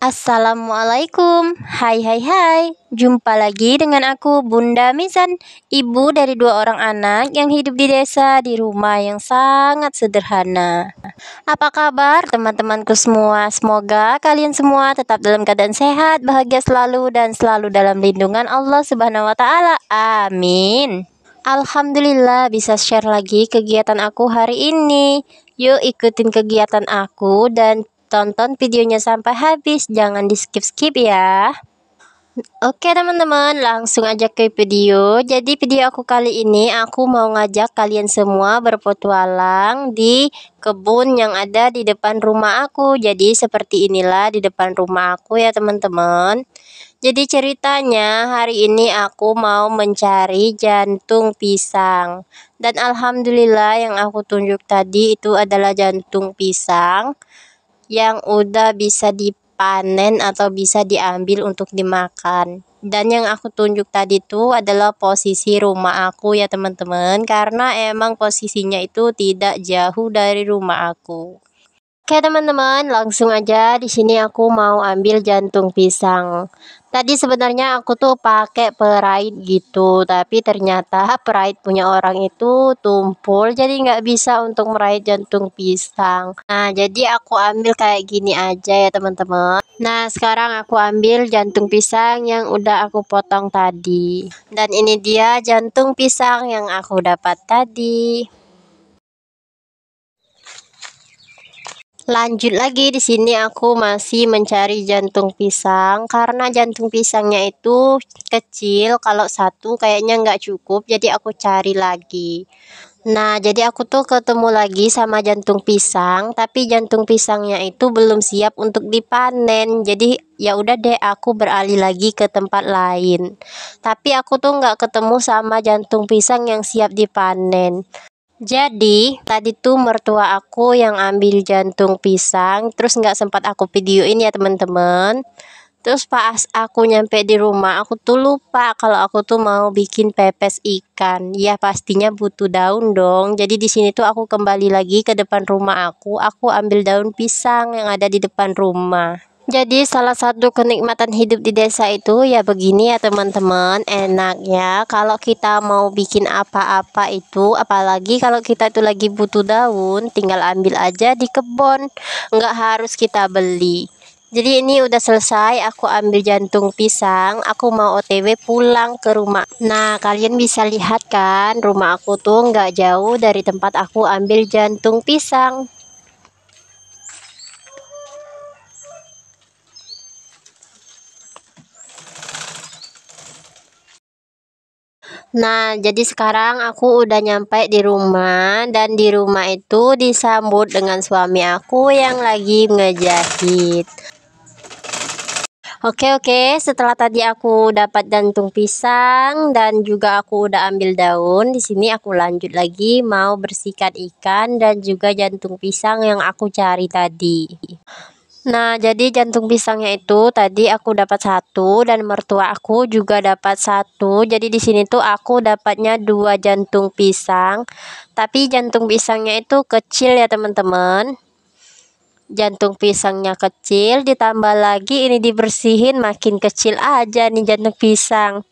Assalamualaikum. Hai hai hai. Jumpa lagi dengan aku Bunda Mizan, ibu dari dua orang anak yang hidup di desa di rumah yang sangat sederhana. Apa kabar teman-temanku semua? Semoga kalian semua tetap dalam keadaan sehat, bahagia selalu dan selalu dalam lindungan Allah Subhanahu wa taala. Amin. Alhamdulillah bisa share lagi kegiatan aku hari ini. Yuk ikutin kegiatan aku dan tonton videonya sampai habis. Jangan di skip-skip ya. Oke teman-teman, langsung aja ke video. Jadi video aku kali ini aku mau ngajak kalian semua berpetualang di kebun yang ada di depan rumah aku. Jadi seperti inilah di depan rumah aku ya teman-teman. Jadi ceritanya hari ini aku mau mencari jantung pisang. Dan alhamdulillah yang aku tunjuk tadi itu adalah jantung pisang yang udah bisa dipanen atau bisa diambil untuk dimakan. Dan yang aku tunjuk tadi itu adalah posisi rumah aku ya teman-teman, karena emang posisinya itu tidak jauh dari rumah aku. Oke teman-teman, langsung aja di sini aku mau ambil jantung pisang. Tadi sebenarnya aku tuh pakai perait gitu, tapi ternyata perait punya orang itu tumpul, jadi nggak bisa untuk merait jantung pisang. Nah, jadi aku ambil kayak gini aja ya teman-teman. Nah, sekarang aku ambil jantung pisang yang udah aku potong tadi. Dan ini dia jantung pisang yang aku dapat tadi. Lanjut lagi di sini aku masih mencari jantung pisang karena jantung pisangnya itu kecil, kalau satu kayaknya nggak cukup, jadi aku cari lagi. Nah, jadi aku tuh ketemu lagi sama jantung pisang, tapi jantung pisangnya itu belum siap untuk dipanen. Jadi ya udah deh aku beralih lagi ke tempat lain. Tapi aku tuh nggak ketemu sama jantung pisang yang siap dipanen. Jadi tadi tuh mertua aku yang ambil jantung pisang, terus nggak sempat aku videoin ya teman-teman. Terus pas aku nyampe di rumah, aku tuh lupa kalau aku tuh mau bikin pepes ikan. Ya pastinya butuh daun dong. Jadi di sini tuh aku kembali lagi ke depan rumah aku ambil daun pisang yang ada di depan rumah. Jadi salah satu kenikmatan hidup di desa itu ya begini ya teman-teman, enaknya kalau kita mau bikin apa-apa itu, apalagi kalau kita itu lagi butuh daun, tinggal ambil aja di kebun, nggak harus kita beli. Jadi ini udah selesai, aku ambil jantung pisang, aku mau OTW pulang ke rumah. Nah kalian bisa lihat kan, rumah aku tuh nggak jauh dari tempat aku ambil jantung pisang. Nah, jadi sekarang aku udah nyampe di rumah dan di rumah itu disambut dengan suami aku yang lagi ngejahit. Oke, setelah tadi aku dapat jantung pisang dan juga aku udah ambil daun, di sini aku lanjut lagi mau bersihkan ikan dan juga jantung pisang yang aku cari tadi. Nah, jadi jantung pisangnya itu tadi aku dapat satu dan mertua aku juga dapat satu. Jadi di sini tuh aku dapatnya dua jantung pisang. Tapi jantung pisangnya itu kecil ya teman-teman. Jantung pisangnya kecil, ditambah lagi ini dibersihin makin kecil aja nih jantung pisang.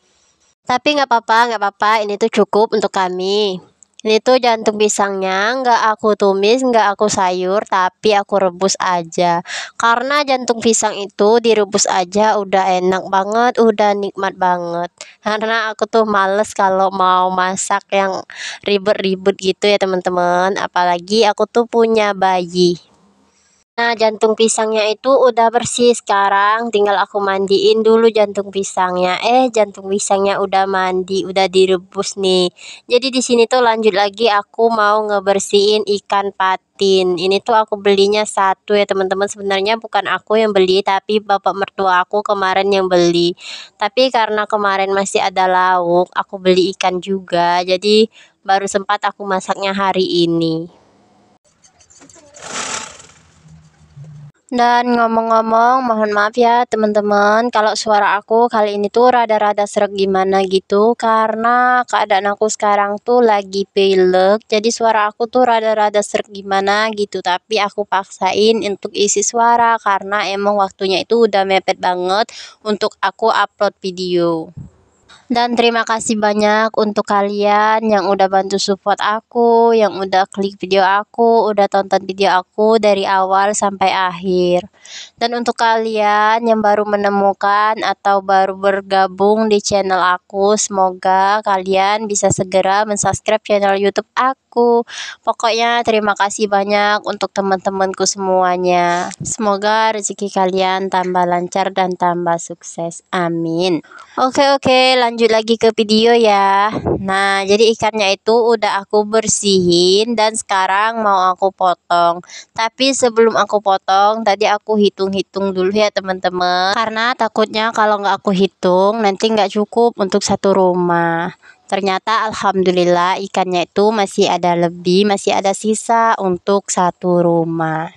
Tapi nggak apa-apa, ini tuh cukup untuk kami. Ini tuh jantung pisangnya nggak aku tumis, nggak aku sayur, tapi aku rebus aja. Karena jantung pisang itu direbus aja udah enak banget, udah nikmat banget. Karena aku tuh males kalau mau masak yang ribet-ribet gitu ya teman-teman. Apalagi aku tuh punya bayi. Nah, jantung pisangnya itu udah bersih sekarang, tinggal aku mandiin dulu jantung pisangnya. Jantung pisangnya udah mandi, udah direbus nih. Jadi di sini tuh lanjut lagi aku mau ngebersihin ikan patin. Ini tuh aku belinya satu ya teman-teman. Sebenarnya bukan aku yang beli, tapi bapak mertua aku kemarin yang beli. Tapi karena kemarin masih ada lauk, aku beli ikan juga. Jadi baru sempat aku masaknya hari ini. Dan ngomong-ngomong, mohon maaf ya teman-teman kalau suara aku kali ini tuh rada-rada serak gimana gitu karena keadaan aku sekarang tuh lagi pilek. Jadi suara aku tuh rada-rada serak gimana gitu, tapi aku paksain untuk isi suara karena emang waktunya itu udah mepet banget untuk aku upload video. Dan terima kasih banyak untuk kalian yang udah bantu support aku, yang udah klik video aku, udah tonton video aku dari awal sampai akhir. Dan untuk kalian yang baru menemukan atau baru bergabung di channel aku, semoga kalian bisa segera mensubscribe channel YouTube aku. Pokoknya terima kasih banyak untuk teman-temanku semuanya. Semoga rezeki kalian tambah lancar dan tambah sukses. Amin. Oke, lanjut lagi ke video ya. Nah, jadi ikannya itu udah aku bersihin dan sekarang mau aku potong. Tapi sebelum aku potong, tadi aku hitung-hitung dulu ya teman-teman. Karena takutnya kalau nggak aku hitung, nanti nggak cukup untuk satu rumah. Ternyata alhamdulillah ikannya itu masih ada lebih, masih ada sisa untuk satu rumah.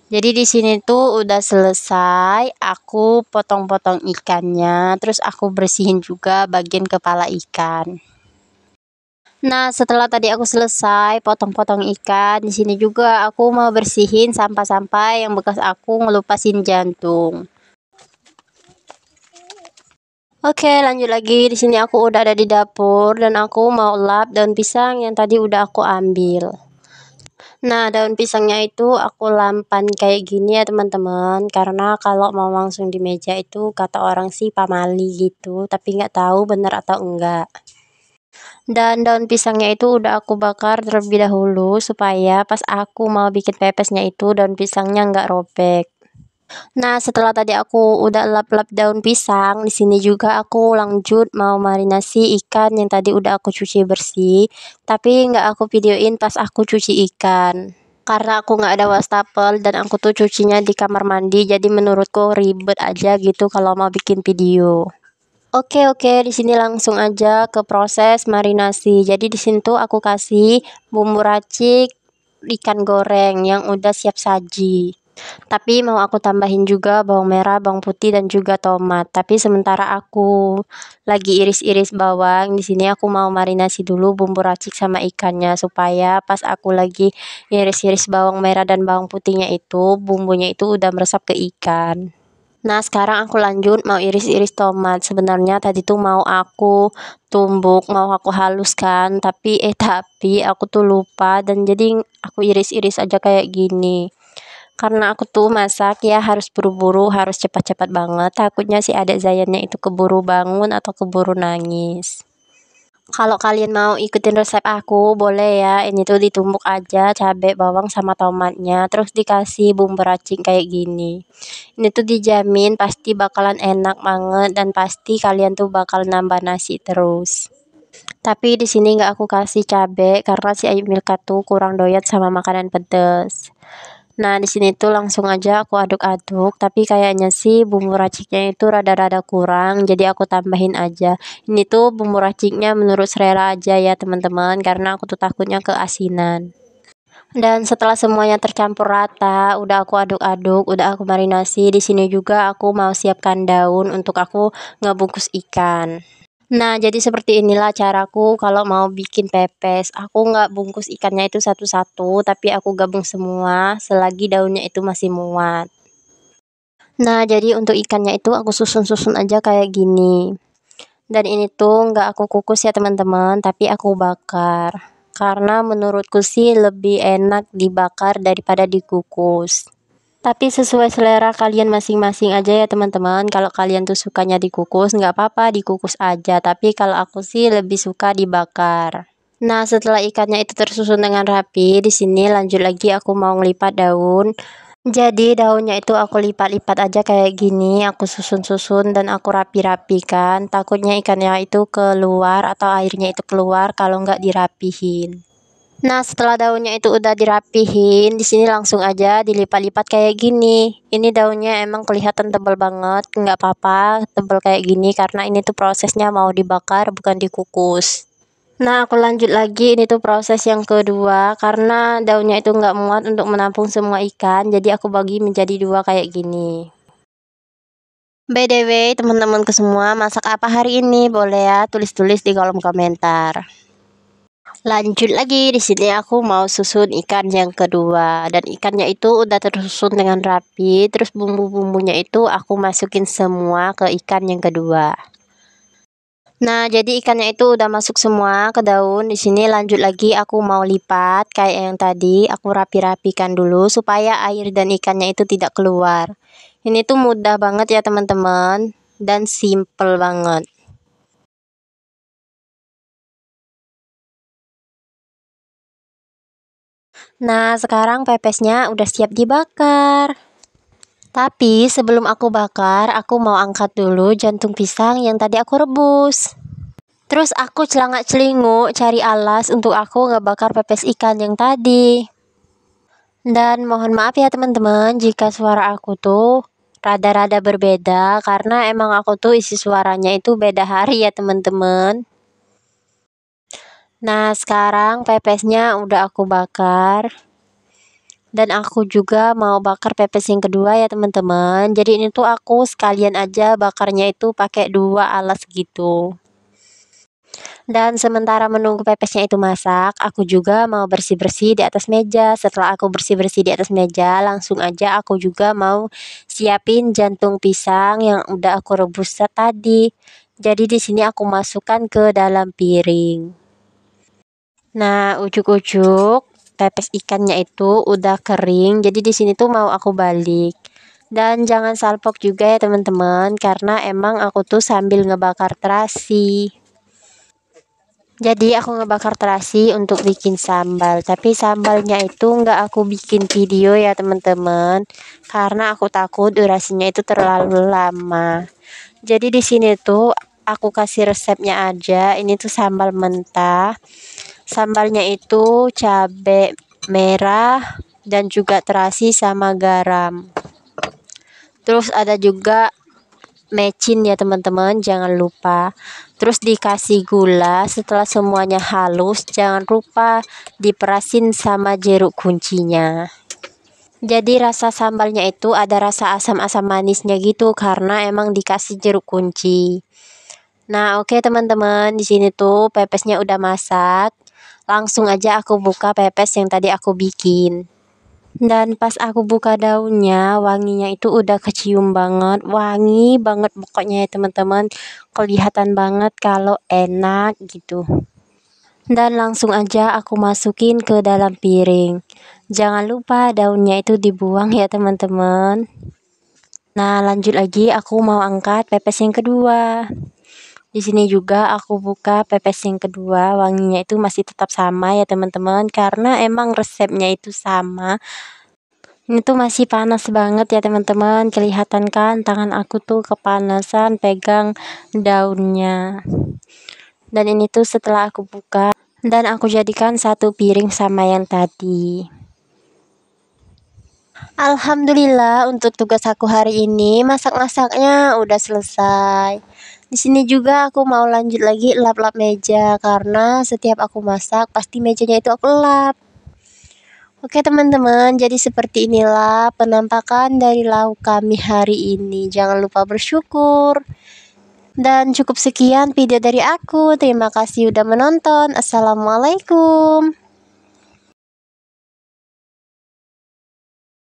Jadi di sini tuh udah selesai, aku potong-potong ikannya, terus aku bersihin juga bagian kepala ikan. Nah, setelah tadi aku selesai potong-potong ikan, di sini juga aku mau bersihin sampah-sampah yang bekas aku ngelupasin jantung. Oke, lanjut lagi. Di sini aku udah ada di dapur dan aku mau lap daun pisang yang tadi udah aku ambil. Nah, daun pisangnya itu aku lampan kayak gini ya teman-teman, karena kalau mau langsung di meja itu kata orang sih pamali gitu, tapi nggak tahu bener atau enggak. Dan daun pisangnya itu udah aku bakar terlebih dahulu supaya pas aku mau bikin pepesnya itu daun pisangnya nggak robek. Nah, setelah tadi aku udah lap-lap daun pisang, di sini juga aku lanjut mau marinasi ikan yang tadi udah aku cuci bersih, tapi nggak aku videoin pas aku cuci ikan. Karena aku nggak ada wastafel dan aku tuh cucinya di kamar mandi, jadi menurutku ribet aja gitu kalau mau bikin video. Oke, di sini langsung aja ke proses marinasi. Jadi di sini tuh aku kasih bumbu racik ikan goreng yang udah siap saji. Tapi mau aku tambahin juga bawang merah, bawang putih dan juga tomat. Tapi sementara aku lagi iris-iris bawang, di sini aku mau marinasi dulu bumbu racik sama ikannya supaya pas aku lagi iris-iris bawang merah dan bawang putihnya itu bumbunya itu udah meresap ke ikan. Nah, sekarang aku lanjut mau iris-iris tomat. Sebenarnya tadi tuh mau aku tumbuk, mau aku haluskan, tapi aku tuh lupa dan jadi aku iris-iris aja kayak gini. Karena aku tuh masak ya harus buru-buru, harus cepat-cepat banget. Takutnya si adik Zayannya itu keburu bangun atau keburu nangis. Kalau kalian mau ikutin resep aku, boleh ya. Ini tuh ditumbuk aja cabai, bawang sama tomatnya, terus dikasih bumbu racik kayak gini. Ini tuh dijamin pasti bakalan enak banget dan pasti kalian tuh bakal nambah nasi terus. Tapi di sini nggak aku kasih cabai karena si Ayu Milka tuh kurang doyan sama makanan pedas. Nah, di sini tuh langsung aja aku aduk-aduk, tapi kayaknya sih bumbu raciknya itu rada-rada kurang, jadi aku tambahin aja. Ini tuh bumbu raciknya menurut selera aja ya teman-teman, karena aku tuh takutnya keasinan. Dan setelah semuanya tercampur rata, udah aku aduk-aduk, udah aku marinasi. Di sini juga aku mau siapkan daun untuk aku ngebungkus ikan. Nah, jadi seperti inilah caraku kalau mau bikin pepes. Aku nggak bungkus ikannya itu satu-satu, tapi aku gabung semua selagi daunnya itu masih muat. Nah, jadi untuk ikannya itu aku susun-susun aja kayak gini. Dan ini tuh nggak aku kukus ya teman-teman, tapi aku bakar. Karena menurutku sih lebih enak dibakar daripada dikukus. Tapi sesuai selera kalian masing-masing aja ya teman-teman. Kalau kalian tuh sukanya dikukus, nggak apa-apa dikukus aja. Tapi kalau aku sih lebih suka dibakar. Nah, setelah ikannya itu tersusun dengan rapi, di sini lanjut lagi aku mau ngelipat daun. Jadi daunnya itu aku lipat-lipat aja kayak gini, aku susun-susun dan aku rapi-rapikan. Takutnya ikannya itu keluar atau airnya itu keluar kalau nggak dirapihin. Nah, setelah daunnya itu udah dirapihin, di sini langsung aja dilipat-lipat kayak gini. Ini daunnya emang kelihatan tebal banget, nggak apa-apa tebal kayak gini karena ini tuh prosesnya mau dibakar bukan dikukus. Nah, aku lanjut lagi, ini tuh proses yang kedua, karena daunnya itu nggak muat untuk menampung semua ikan, jadi aku bagi menjadi dua kayak gini. By the way, teman-temanku semua, masak apa hari ini? Boleh ya tulis-tulis di kolom komentar. Lanjut lagi, di sini aku mau susun ikan yang kedua, dan ikannya itu udah tersusun dengan rapi. Terus bumbu-bumbunya itu aku masukin semua ke ikan yang kedua. Nah, jadi ikannya itu udah masuk semua ke daun. Di sini lanjut lagi, aku mau lipat kayak yang tadi. Aku rapi-rapikan dulu supaya air dan ikannya itu tidak keluar. Ini tuh mudah banget ya teman-teman, dan simple banget. Nah, sekarang pepesnya udah siap dibakar. Tapi sebelum aku bakar, aku mau angkat dulu jantung pisang yang tadi aku rebus. Terus aku celangak-celinguk cari alas untuk aku ngebakar pepes ikan yang tadi. Dan mohon maaf ya teman-teman jika suara aku tuh rada-rada berbeda karena emang aku tuh isi suaranya itu beda hari ya teman-teman. Nah, sekarang pepesnya udah aku bakar. Dan aku juga mau bakar pepes yang kedua ya teman-teman. Jadi ini tuh aku sekalian aja bakarnya itu pakai 2 alas gitu. Dan sementara menunggu pepesnya itu masak, aku juga mau bersih-bersih di atas meja. Setelah aku bersih-bersih di atas meja, langsung aja aku juga mau siapin jantung pisang yang udah aku rebus tadi. Jadi di sini aku masukkan ke dalam piring. Nah, ujuk-ujuk pepes ikannya itu udah kering. Jadi di sini tuh mau aku balik. Dan jangan salpok juga ya teman-teman, karena emang aku tuh sambil ngebakar terasi. Jadi aku ngebakar terasi untuk bikin sambal. Tapi sambalnya itu nggak aku bikin video ya teman-teman, karena aku takut durasinya itu terlalu lama. Jadi di sini tuh aku kasih resepnya aja. Ini tuh sambal mentah. Sambalnya itu cabai merah dan juga terasi sama garam. Terus ada juga mecin ya teman-teman, jangan lupa. Terus dikasih gula. Setelah semuanya halus, jangan lupa diperasin sama jeruk kuncinya. Jadi rasa sambalnya itu ada rasa asam-asam manisnya gitu karena emang dikasih jeruk kunci. Nah, oke teman-teman, di sini tuh pepesnya udah masak. Langsung aja aku buka pepes yang tadi aku bikin. Dan pas aku buka daunnya, wanginya itu udah kecium banget, wangi banget pokoknya ya teman-teman. Kelihatan banget kalau enak gitu. Dan langsung aja aku masukin ke dalam piring. Jangan lupa daunnya itu dibuang ya teman-teman. Nah, lanjut lagi aku mau angkat pepes yang kedua. Di sini juga aku buka pepes yang kedua, wanginya itu masih tetap sama ya teman-teman, karena emang resepnya itu sama. Ini tuh masih panas banget ya teman-teman, kelihatan kan tangan aku tuh kepanasan pegang daunnya. Dan ini tuh setelah aku buka dan aku jadikan satu piring sama yang tadi. Alhamdulillah untuk tugas aku hari ini masak-masaknya udah selesai. Di sini juga aku mau lanjut lagi lap-lap meja karena setiap aku masak pasti mejanya itu aku lap. Oke teman-teman, jadi seperti inilah penampakan dari lauk kami hari ini. Jangan lupa bersyukur. Dan cukup sekian video dari aku. Terima kasih udah menonton. Assalamualaikum.